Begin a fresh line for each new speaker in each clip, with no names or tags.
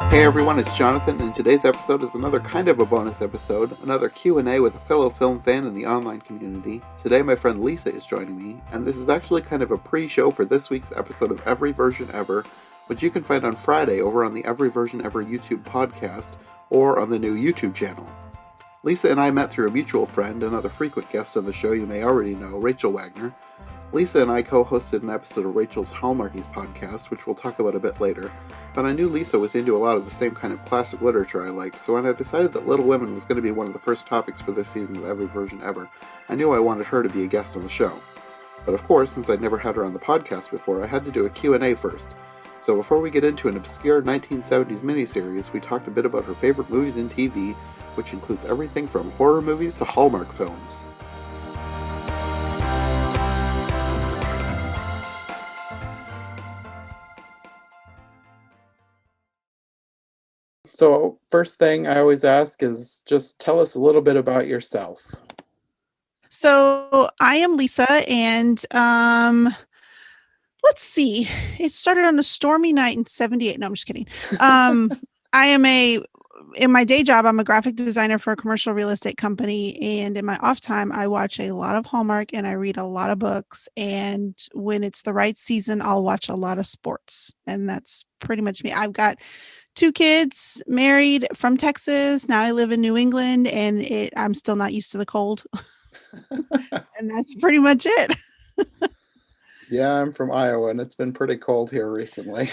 Hey everyone, it's Jonathan, and today's episode is another kind of a bonus episode, another Q&A with a fellow film fan in the online community. Today my friend Lisa is joining me, and this is actually kind of a pre-show for this week's episode of Every Version Ever, which you can find on Friday over on the Every Version Ever YouTube podcast, or on the new YouTube channel. Lisa and I met through a mutual friend, another frequent guest on the show you may already know, Rachel Wagner. Lisa and I co-hosted an episode of Rachel's Hallmarkies podcast, which we'll talk about a bit later, but I knew Lisa was into a lot of the same kind of classic literature I liked, so when I decided that Little Women was going to be one of the first topics for this season of Every Version Ever, I knew I wanted her to be a guest on the show. But of course, since I'd never had her on the podcast before, I had to do a Q&A first. So before we get into an obscure 1970s miniseries, we talked a bit about her favorite movies and TV, which includes everything from horror movies to Hallmark films. So first thing I always ask is just tell us a little bit about yourself.
So I am Lisa, and let's see. It started on a stormy night in '78. No, I'm just kidding. I am in my day job, I'm a graphic designer for a commercial real estate company, and in my off time, I watch a lot of Hallmark and I read a lot of books. And when it's the right season, I'll watch a lot of sports, and that's pretty much me. I've got 2 kids, married, from Texas. Now I live in New England, and I'm still not used to the cold. And that's pretty much it.
Yeah, I'm from Iowa, and it's been pretty cold here recently.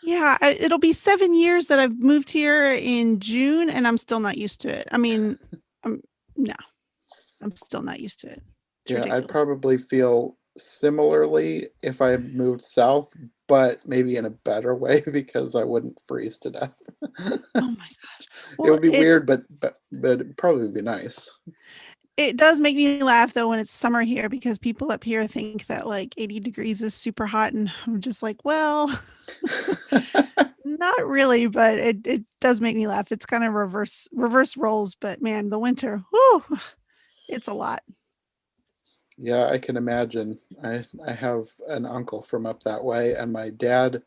Yeah, it'll be 7 years that I've moved here in June, and I'm still not used to it. I mean, no, I'm still not used to it. It's
Yeah, I'd
ridiculous.
probably feel similarly if I moved south, but maybe in a better way because I wouldn't freeze to death.
Oh my gosh.
It
Well,
would be weird, but it'd probably be nice.
it does make me laugh though when it's summer here, because people up here think that like 80 degrees is super hot, and I'm just like, well, not really, but it does make me laugh. It's kind of reverse roles, but man, the winter, whoo, it's a lot.
Yeah, I can imagine. I have an uncle from up that way, and my dad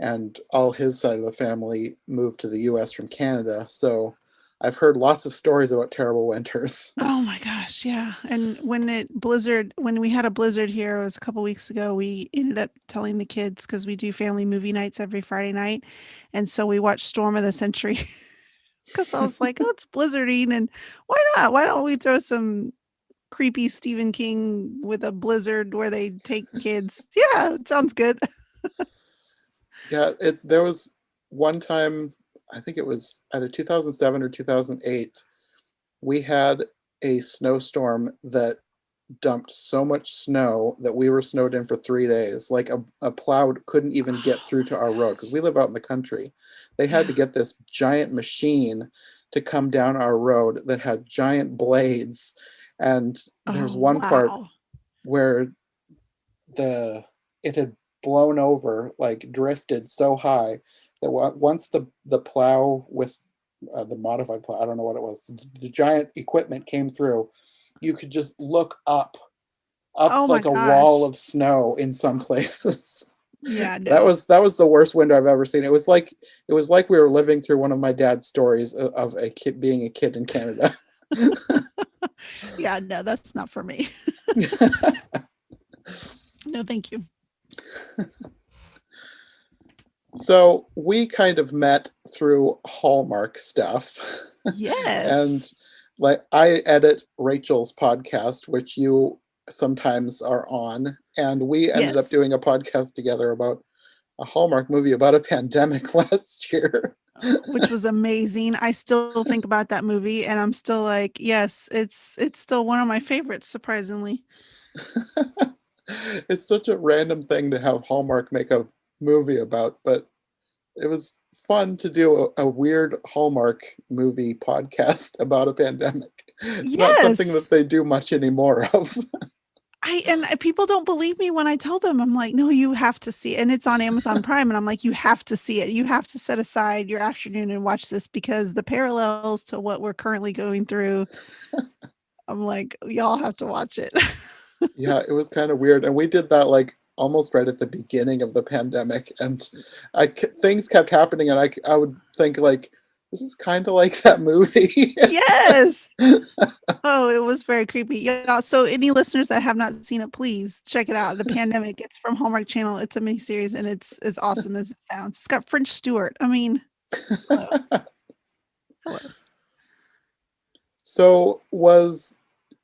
and all his side of the family moved to the US from Canada, so I've heard lots of stories about terrible winters.
Oh my gosh, yeah. And when we had a blizzard here, it was a couple weeks ago, we ended up telling the kids, because we do family movie nights every Friday night. And so we watched Storm of the Century because I was like, oh, it's blizzarding. And why not? Why don't we throw some creepy Stephen King with a blizzard where they take kids? Yeah, it sounds good.
Yeah, there was one time, I think it was either 2007 or 2008, we had a snowstorm that dumped so much snow that we were snowed in for 3 days. Like a plow couldn't even get through to our road because we live out in the country. They had
Yeah.
to get this giant machine to come down our road that had giant blades. And there's
Oh,
one part
wow.
where the it had blown over, like drifted so high that once the plow with the modified plow, I don't know what it was, the giant equipment came through, you could just look up
Oh my
like a wall
gosh.
of snow in some places.
Yeah,
that
no.
was that was the worst winter I've ever seen. It was like we were living through one of my dad's stories of a kid being a kid in Canada.
Yeah, no, that's not for me. No, thank you.
So we kind of met through Hallmark stuff. And
Yes.
like I edit Rachel's podcast, which you sometimes are on, and we ended up
Yes.
doing a podcast together about a Hallmark movie about a pandemic last year.
Which was amazing. I still think about that movie, and I'm still like, yes, it's still one of my favorites, surprisingly.
It's such a random thing to have Hallmark make a movie about, but it was fun to do a weird Hallmark movie podcast about a pandemic. It's not something
Yes.
that they do much anymore of.
People don't believe me when I tell them. I'm like, no, you have to see it. And it's on Amazon Prime. And I'm like, you have to see it. You have to set aside your afternoon and watch this, because the parallels to what we're currently going through, I'm like, y'all have to watch it.
Yeah, it was kind of weird. And we did that like almost right at the beginning of the pandemic, and things kept happening, and I would think like, this is kind of like that movie.
Yes. Oh, it was very creepy. Yeah. So any listeners that have not seen it, please check it out. The Pandemic. It's from Hallmark Channel. It's a miniseries and it's as awesome as it sounds. It's got French Stewart. I mean, hello. Hello.
So was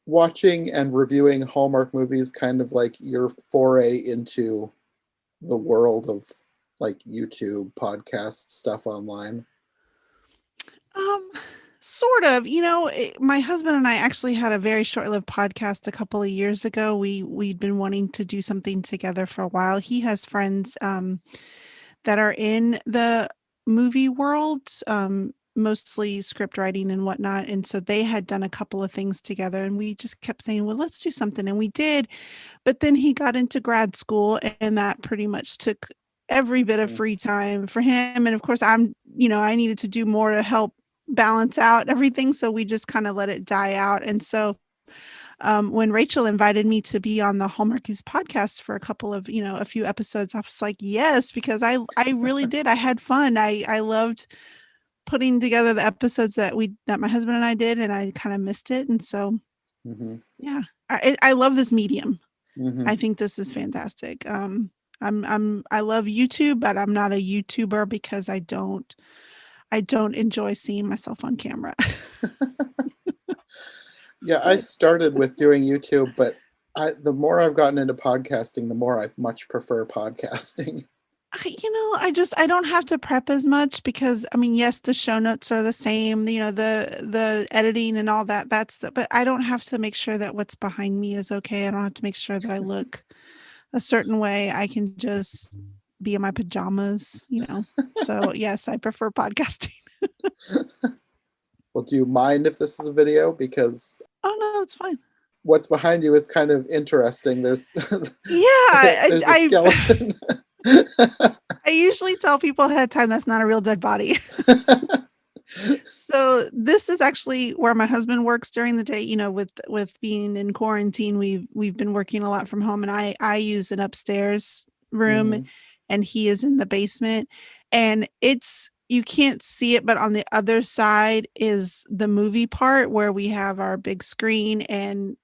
watching and reviewing Hallmark movies kind of like your foray into the world of like YouTube podcast stuff online?
Um, Sort of. My husband and I actually had a very short-lived podcast a couple of years ago. We'd been wanting to do something together for a while. He has friends that are in the movie world, mostly script writing and whatnot. And so they had done a couple of things together, and we just kept saying, well, let's do something. And we did. But then he got into grad school, and that pretty much took every bit of
Mm.
free time for him. And of course, I needed to do more to help balance out everything. So we just kind of let it die out. And so when Rachel invited me to be on the Hallmarkies podcast for a couple of, a few episodes, I was like, yes, because I really did. I had fun. I loved putting together the episodes that my husband and I did, and I kind of missed it. And so,
Mm-hmm.
yeah, I love this medium.
Mm-hmm.
I think this is fantastic. I love YouTube, but I'm not a YouTuber because I don't enjoy seeing myself on camera.
Yeah, I
But
started with doing YouTube, but the more I've gotten into podcasting, the more I much prefer podcasting.
I don't have to prep as much because I mean, yes, the show notes are the same, the editing and all that. But I don't have to make sure that what's behind me is okay. I don't have to make sure that I look a certain way. I can just be in my pajamas. So yes, I prefer podcasting.
Well, do you mind if this is a video? Because
Oh no, it's fine.
what's behind you is kind of interesting. There's
Yeah, I,
there's a
I
skeleton.
I usually tell people ahead of time that's not a real dead body. So this is actually where my husband works during the day. With being in quarantine, we've been working a lot from home, and I use an upstairs room,
Hmm.
and he is in the basement. And you can't see it, but on the other side is the movie part where we have our big screen, and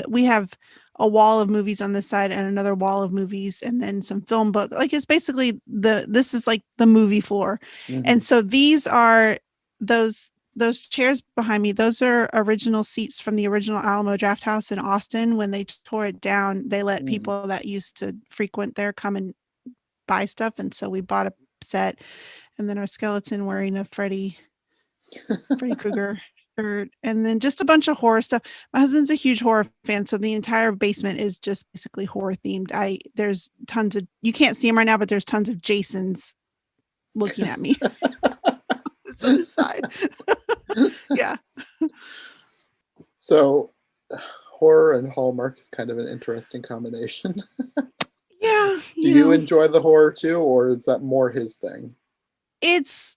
we have a wall of movies on this side and another wall of movies, and then some film book. Like it's basically this is like the movie floor.
Hmm.
And so these are those chairs behind me. Those are original seats from the original Alamo Draft House in Austin. When they tore it down, they let
Hmm.
people that used to frequent there come and buy stuff. And so we bought a set, and then our skeleton wearing a Freddy Krueger shirt, and then just a bunch of horror stuff. My husband's a huge horror fan, so the entire basement is just basically horror themed. There's tons of, you can't see them right now, but there's tons of Jasons looking at me. This other side. Yeah.
So, horror and Hallmark is kind of an interesting combination.
Yeah,
Do you enjoy the horror too, or is that more his thing?
it's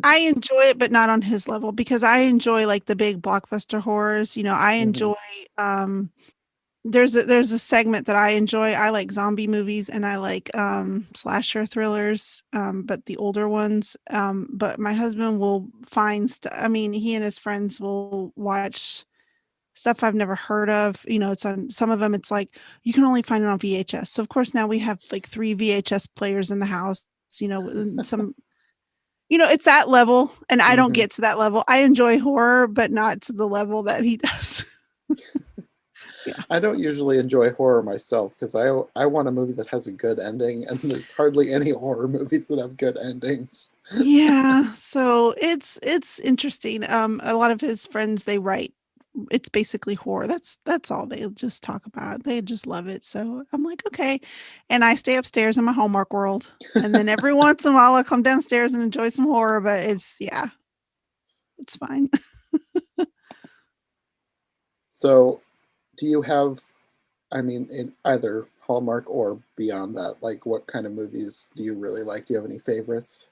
I enjoy it, but not on his level because I enjoy like the big blockbuster horrors. I
Hmm.
enjoy there's a segment that I enjoy. I like zombie movies and I like slasher thrillers, but the older ones. But my husband will find I mean, he and his friends will watch stuff I've never heard of. It's on some of them, it's like you can only find it on VHS. So of course now we have like 3 VHS players in the house, and some it's that level, and I don't
Hmm.
get to that level. I enjoy horror, but not to the level that he does. Yeah.
I don't usually enjoy horror myself because I want a movie that has a good ending, and there's hardly any horror movies that have good endings.
Yeah, so it's interesting. A lot of his friends, they write, it's basically horror. That's all they just talk about. They just love it. So I'm like, okay. And I stay upstairs in my Hallmark world. And then every once in a while I'll come downstairs and enjoy some horror, but it's fine.
So, do you have, I mean, in either Hallmark or beyond that, like what kind of movies do you really like? Do you have any favorites?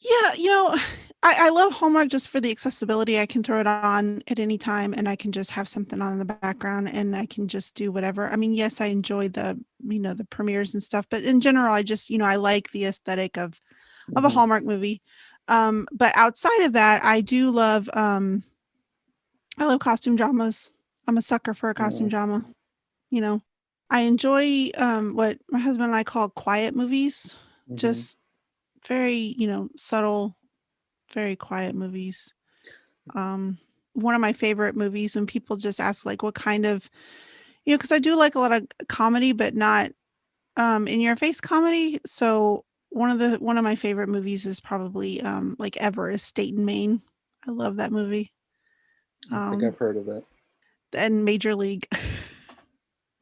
Yeah, I love Hallmark just for the accessibility. I can throw it on at any time and I can just have something on in the background and I can just do whatever. I mean, yes, I enjoy the premieres and stuff, but in general, I just, I like the aesthetic of a
Hmm.
Hallmark movie. But outside of that, I love costume dramas. I'm a sucker for a costume drama, you know. I enjoy what my husband and I call quiet movies,
Hmm.
just very, subtle, very quiet movies. Um, One of my favorite movies when people just ask like what kind of, because I do like a lot of comedy, but not in your face comedy. So one of my favorite movies is probably like ever is State and Maine. I love that movie.
I think
Um,
I've heard of it.
and Major League.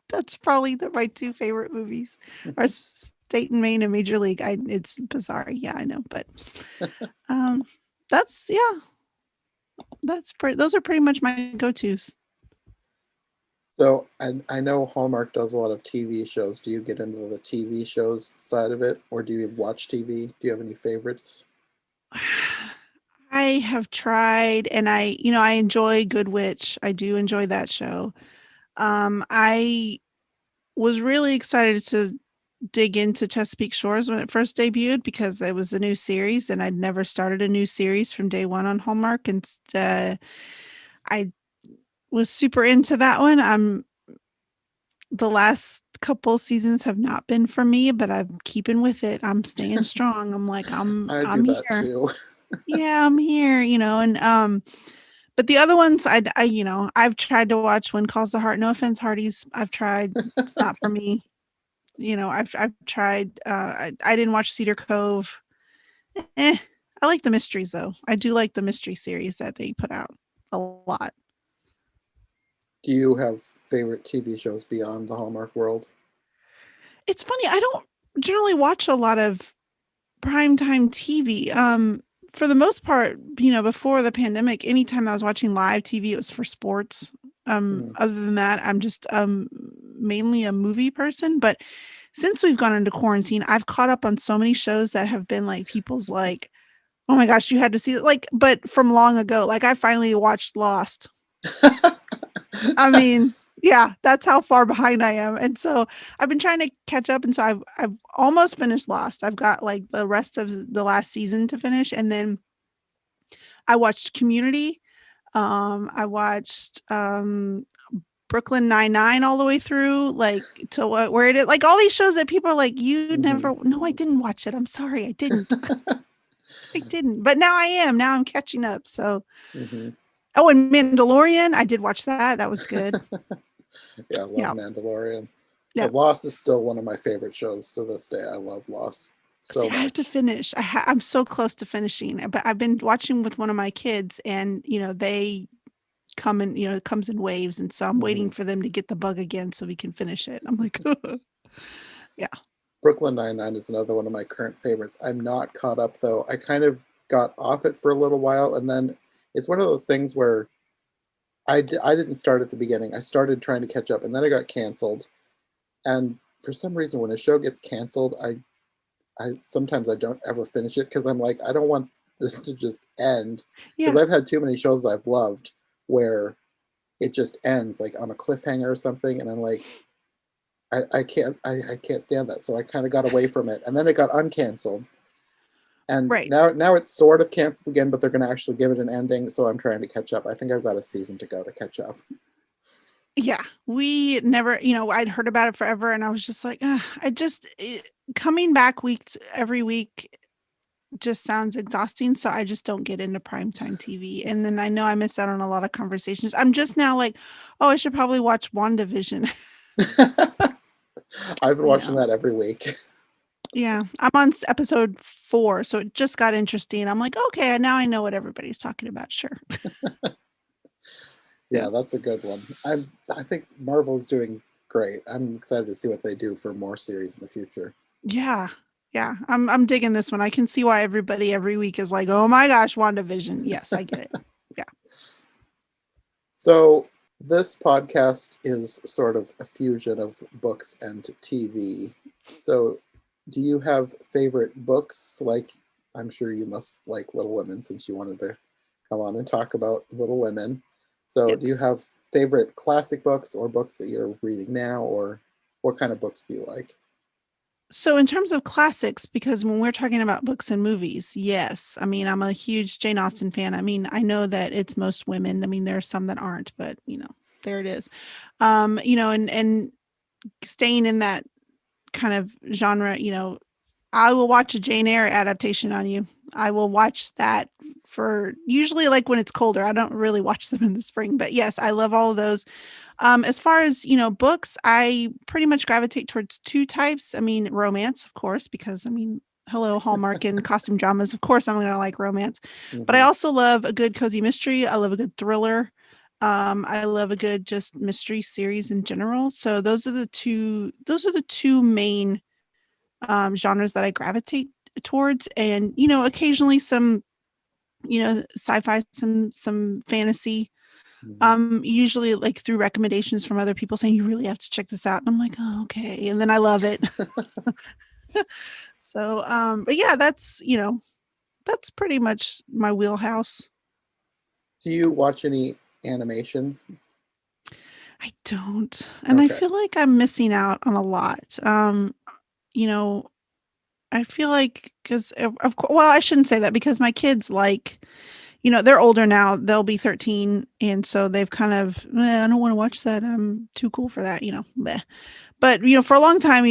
That's probably my two favorite movies are State and Maine and Major League. It's bizarre. Yeah, I know, but um, that's yeah, those are pretty much my go-tos.
So I know Hallmark does a lot of TV shows. Do you get into the TV shows side of it, or do you watch TV? Do you have any favorites?
I have tried and I enjoy Good Witch. I do enjoy that show. I was really excited to dig into Chesapeake Shores when it first debuted because it was a new series and I'd never started a new series from day one on Hallmark. And I was super into that one. The last couple seasons have not been for me, but I'm keeping with it. I'm staying strong. I'm like,
I do
I'm
that
here.
too.
Yeah, I'm here, and but the other ones I've tried to watch When Calls the Heart. No offense, Hardy's. I've tried. It's not for me. I've tried I didn't watch Cedar Cove. Eh, I like the mysteries though. I do like the mystery series that they put out a lot.
Do you have favorite TV shows beyond the Hallmark world?
It's funny, I don't generally watch a lot of primetime TV. For the most part, before the pandemic, anytime I was watching live TV, it was for sports.
Hmm.
Other than that, I'm just mainly a movie person. But since we've gone into quarantine, I've caught up on so many shows that have been like people's like, oh my gosh, you had to see it. Like, but from long ago, like I finally watched Lost. I mean, yeah, that's how far behind I am. And so I've been trying to catch up. And so I've almost finished Lost. I've got like the rest of the last season to finish. And then I watched Community. I watched Brooklyn Nine-Nine all the way through, like to where it is. Like all these shows that people are like, you
Hmm.
never, no, I didn't watch it. I'm sorry, I didn't. I didn't. But now I am. Now I'm catching up. So,
Hmm.
oh, and Mandalorian, I did watch that. That was good.
Yeah, I love
Yeah.
Mandalorian.
Yeah.
But Lost is still one of my favorite shows to this day. I love Lost
See,
so
I have to
much.
finish. I'm so close to finishing, but I've been watching with one of my kids, and they come in. It comes in waves, and so I'm
Hmm.
waiting for them to get the bug again so we can finish it. I'm like, yeah,
Brooklyn Nine-Nine is another one of my current favorites. I'm not caught up though. I kind of got off it for a little while, and then it's one of those things where I didn't start at the beginning. I started trying to catch up, and then it got canceled. And for some reason, when a show gets canceled, I sometimes I don't ever finish it because I'm like, I don't want this to just end. Because
yeah,
I've had too many shows I've loved where it just ends like on a cliffhanger or something, and I'm like, I can't stand that. So I kind of got away from it, and then it got uncanceled, and
right.
now it's sort of canceled again, but they're going to actually give it an ending. So I'm trying to catch up. I think I've got a season to go to catch up.
Yeah, we never, I'd heard about it forever, and I was just like, coming back every week just sounds exhausting. So I just don't get into primetime TV. And then I know I miss out on a lot of conversations. I'm just now like, oh, I should probably watch WandaVision.
I've been
you
watching
know,
that every week.
yeah, I'm on episode 4. So it just got interesting. I'm like, okay, now I know what everybody's talking about. Sure. Yeah.
Yeah, that's a good one. I think Marvel's doing great. I'm excited to see what they do for more series in the future.
Yeah. Yeah. I'm digging this one. I can see why everybody every week is like, oh my gosh, WandaVision. Yes, I get it. Yeah.
So this podcast is sort of a fusion of books and TV. So do you have favorite books? Like I'm sure you must like Little Women since you wanted to come on and talk about Little Women. So, do you
Yes.
have favorite classic books or books that you're reading now, or what kind of books do you like?
So in terms of classics, because when we're talking about books and movies, yes. I mean, I'm a huge Jane Austen fan. I mean, I know that it's most women. I mean, there are some that aren't, but there it is. And staying in that kind of genre, I will watch a Jane Eyre adaptation on you. I will watch that for usually like when it's colder. I don't really watch them in the spring, but yes, I love all of those. As far as, books, I pretty much gravitate towards two types. I mean, romance, of course, because I mean, hello, Hallmark and costume dramas. Of course, I'm going to like romance, but I
Hmm.
also love a good cozy mystery. I love a good thriller. I love a good just mystery series in general. So those are the two main genres that I gravitate towards, and occasionally some sci-fi, some fantasy,
Hmm.
usually like through recommendations from other people saying you really have to check this out, and I'm like, oh, okay, and then I love it. So but yeah, that's pretty much my wheelhouse.
Do you watch any animation?
I don't, and I
Okay.
feel like I'm missing out on a lot. You know I feel like because of course, well, I shouldn't say that because my kids like, they're older now. They'll be 13, and so they've kind of, I don't want to watch that. I'm too cool for that, bleh. But for a long time,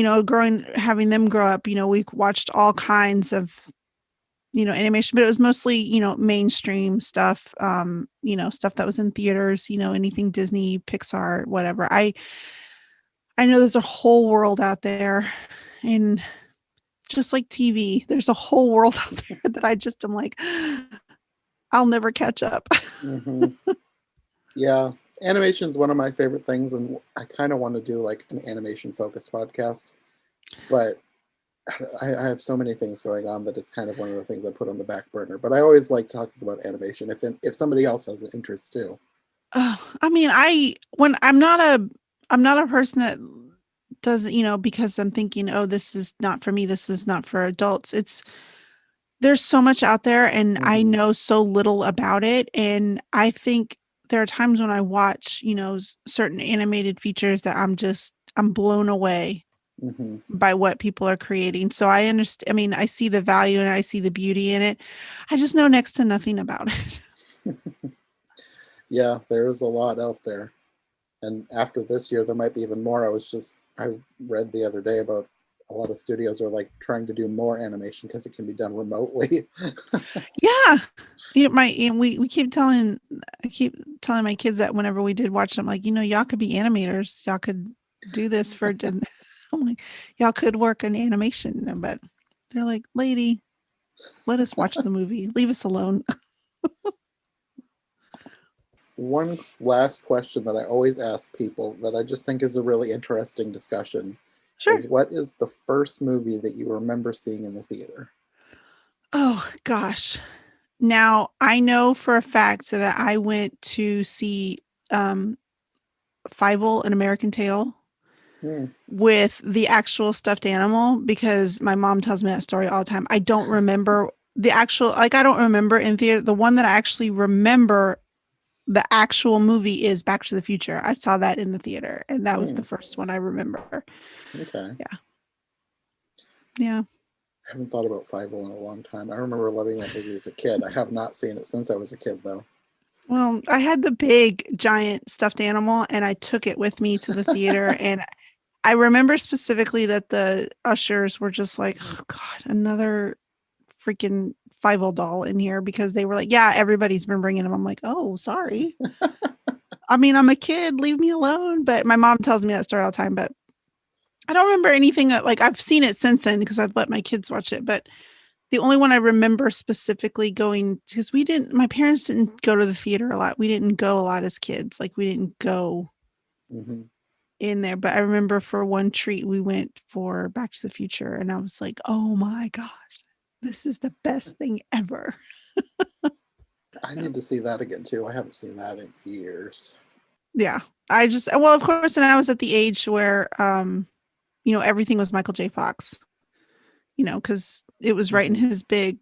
having them grow up, we watched all kinds of animation, but it was mostly mainstream stuff, stuff that was in theaters, anything Disney, Pixar, whatever. I know there's a whole world out there, and just like TV, there's a whole world out there that I just am like, I'll never catch up.
Hmm. Yeah, animation is one of my favorite things, and I kind of want to do like an animation focused podcast, but I have so many things going on that it's kind of one of the things I put on the back burner. But I always like talking about animation if somebody else has an interest too.
I mean, I'm not a person that does, because I'm thinking, oh, this is not for me. This is not for adults. There's so much out there, and I
Hmm.
know so little about it. And I think there are times when I watch, certain animated features that I'm blown away
Hmm.
by what people are creating. So I understand. I mean, I see the value and I see the beauty in it. I just know next to nothing about it.
Yeah, there's a lot out there, and after this year, there might be even more. I read the other day about a lot of studios are like trying to do more animation because it can be done remotely.
Yeah. We keep telling I keep telling my kids that whenever we did watch them, like, y'all could be animators. Y'all could do this for I'm like, y'all could work in animation, but they're like, lady, let us watch the movie. Leave us alone.
One last question that I always ask people that I just think is a really interesting discussion
Sure.
is what is the first movie that you remember seeing in the theater?
Oh gosh. Now I know for a fact that I went to see um Fievel, an American Tail,
Hmm.
with the actual stuffed animal because my mom tells me that story all the time. I don't remember the actual, like, I don't remember in theater. The one that I actually remember, the actual movie is Back to the Future. I saw that in the theater, and that was
Hmm.
the first one I remember.
Okay.
Yeah. Yeah.
I haven't thought about Five in a long time. I remember loving that movie as a kid. I have not seen it since I was a kid, though.
Well, I had the big giant stuffed animal and I took it with me to the theater. And I remember specifically that the ushers were just like, oh, God, another freaking Five-O doll in here because they were like, yeah, everybody's been bringing them. I'm like, oh, sorry. I mean, I'm a kid, leave me alone. But my mom tells me that story all the time. But I don't remember anything like I've seen it since then because I've let my kids watch it. But the only one I remember specifically going because my parents didn't go to the theater a lot. We didn't go a lot as kids. Like we didn't go
Hmm.
in there. But I remember for one treat, we went for Back to the Future. And I was like, oh my gosh, this is the best thing ever.
I need to see that again, too. I haven't seen that in years.
Yeah. Well, of course, and I was at the age where, everything was Michael J. Fox, because it was right in
Hmm.
his big,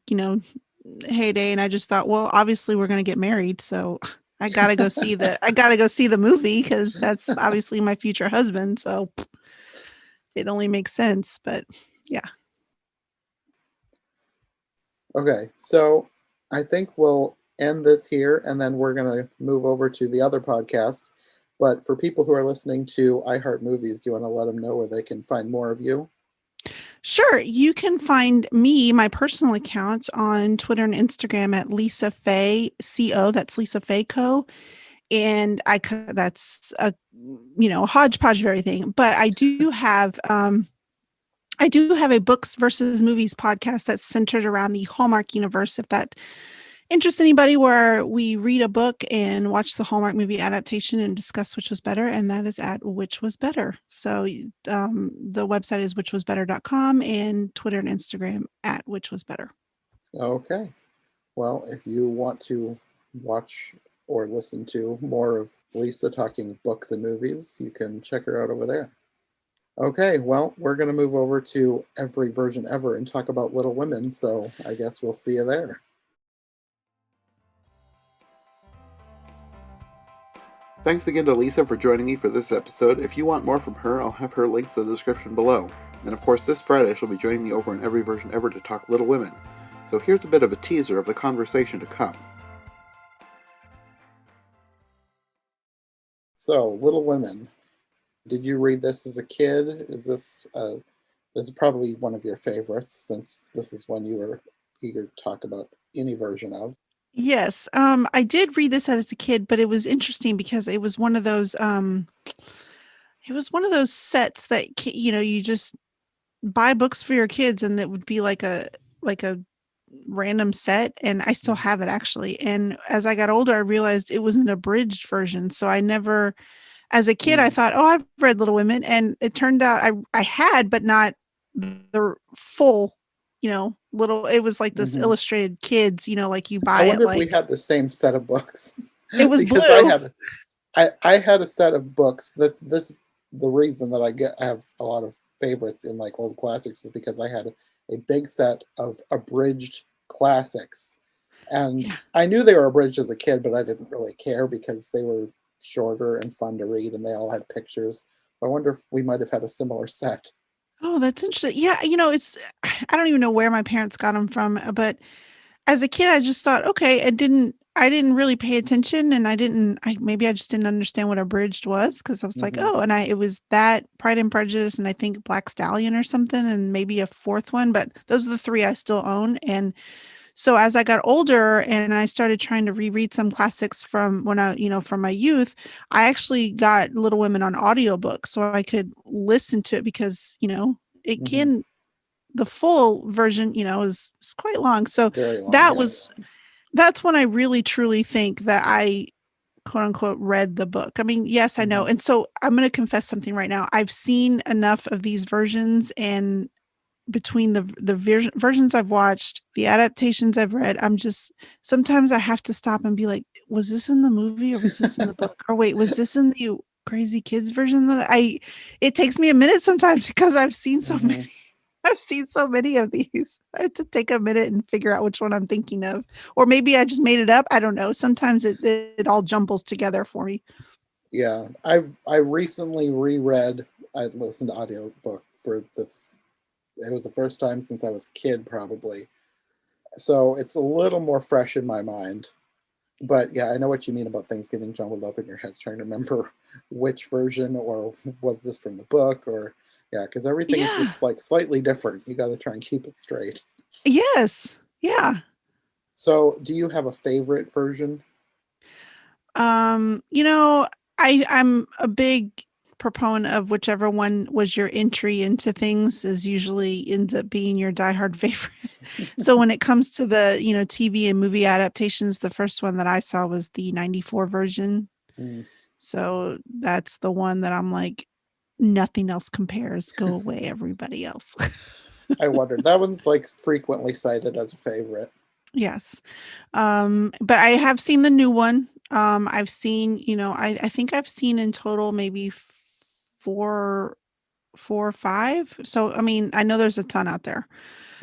heyday, and I just thought, well, obviously we're going to get married, so I got to go see the movie because that's obviously my future husband, so it only makes sense, but yeah.
Okay, so I think we'll end this here and then we're going to move over to the other podcast. But for people who are listening to iHeart Movies, do you want to let them know where they can find more of you?
Sure, you can find me, my personal account on Twitter and Instagram at Lisa Faye Co. That's Lisa Faye Co. And that's a hodgepodge of everything. But I do have a books versus movies podcast that's centered around the Hallmark universe. If that interests anybody, where we read a book and watch the Hallmark movie adaptation and discuss which was better, and that is at Which Was Better. So the website is whichwasbetter.com and Twitter and Instagram at Which Was Better.
Okay. Well, if you want to watch or listen to more of Lisa talking books and movies, you can check her out over there. Okay, well, we're going to move over to Every Version Ever and talk about Little Women, so I guess we'll see you there. Thanks again to Lisa for joining me for this episode. If you want more from her, I'll have her links in the description below. And of course, this Friday she'll be joining me over in Every Version Ever to talk Little Women. So here's a bit of a teaser of the conversation to come. So, Little Women. Did you read this as a kid? This is probably one of your favorites, since this is one you were eager to talk about any version of.
Yes, I did read this as a kid, but it was interesting because it was one of those sets that you just buy books for your kids, and that would be like a random set, and I still
Mhm.
have it actually. And as I got older, I realized it was an abridged version. So I never, as a kid, I
Mm.
thought, oh, I've read Little Women, and it turned out I had, but not the full, little. It was like this
Mhm.
illustrated kids, like you
I
buy it
wonder if we
like
had the same set of books,
it was
because
blue.
I had a set of books. That this the reason that I have a lot of favorites in like old classics is because I had a big set of abridged classics, and
Yeah.
I knew they were abridged as a kid, but I didn't really care because they were shorter and fun to read, and they all had pictures. I wonder if we might have had a similar set.
Oh, that's interesting. Yeah, it's I don't even know where my parents got them from, but as a kid, I just thought, okay, I didn't really pay attention, and maybe I just didn't understand what abridged was, because I was like,
Hmm.
oh, and it was that Pride and Prejudice, and I think Black Stallion or something, and maybe a fourth one, but those are the three I still own. And so as I got older and I started trying to reread some classics from from my youth, I actually got Little Women on audiobook so I could listen to it, because, it
Hmm.
can the full version, is quite long. So
Very long,
that was
yes.
that's when I really truly think that I quote unquote read the book. I mean, yes, I know.
Hmm.
And so I'm going to confess something right now. I've seen enough of these versions, and between the versions I've watched, the adaptations I've read, I'm just sometimes I have to stop and be like, was this in the movie or was this in the book? Or wait, was this in the Crazy Kids version that it takes me a minute sometimes because I've seen so many.
Hmm.
I've seen so many of these. I have to take a minute and figure out which one I'm thinking of. Or maybe I just made it up. I don't know. Sometimes it all jumbles together for me.
Yeah, I recently reread. I listened to audiobook for this. It was the first time since I was a kid, probably. So it's a little more fresh in my mind. But yeah, I know what you mean about things getting jumbled up in your head, trying to remember which version, or was this from the book, or yeah, because everything is
Yeah.
just like slightly different. You got to try and keep it straight.
Yes. Yeah.
So, do you have a favorite version?
Um, you know, I'm a big proponent of whichever one was your entry into things is usually ends up being your diehard favorite. So when it comes to the, TV and movie adaptations, the first one that I saw was the 94 version.
Mm.
So that's the one that I'm like, nothing else compares. Go away, everybody else.
I wondered. That one's like frequently cited as a favorite.
Yes. But I have seen the new one. I've seen, I think I've seen in total maybe four or five. So, I mean, I know there's a ton out there.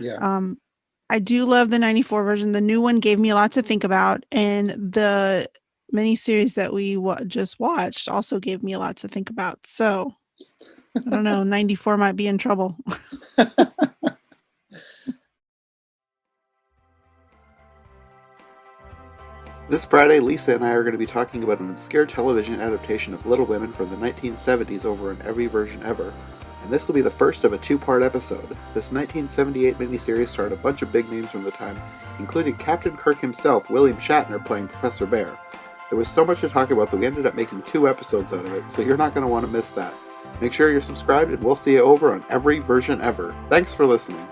Yeah.
I do love the 94 version. The new one gave me a lot to think about. And the miniseries that we just watched also gave me a lot to think about. So I don't know, 94 might be in trouble.
This Friday, Lisa and I are going to be talking about an obscure television adaptation of Little Women from the 1970s over on Every Version Ever, and this will be the first of a two-part episode. This 1978 miniseries starred a bunch of big names from the time, including Captain Kirk himself, William Shatner, playing Professor Bear. There was so much to talk about that we ended up making 2 episodes out of it, so you're not going to want to miss that. Make sure you're subscribed, and we'll see you over on Every Version Ever. Thanks for listening.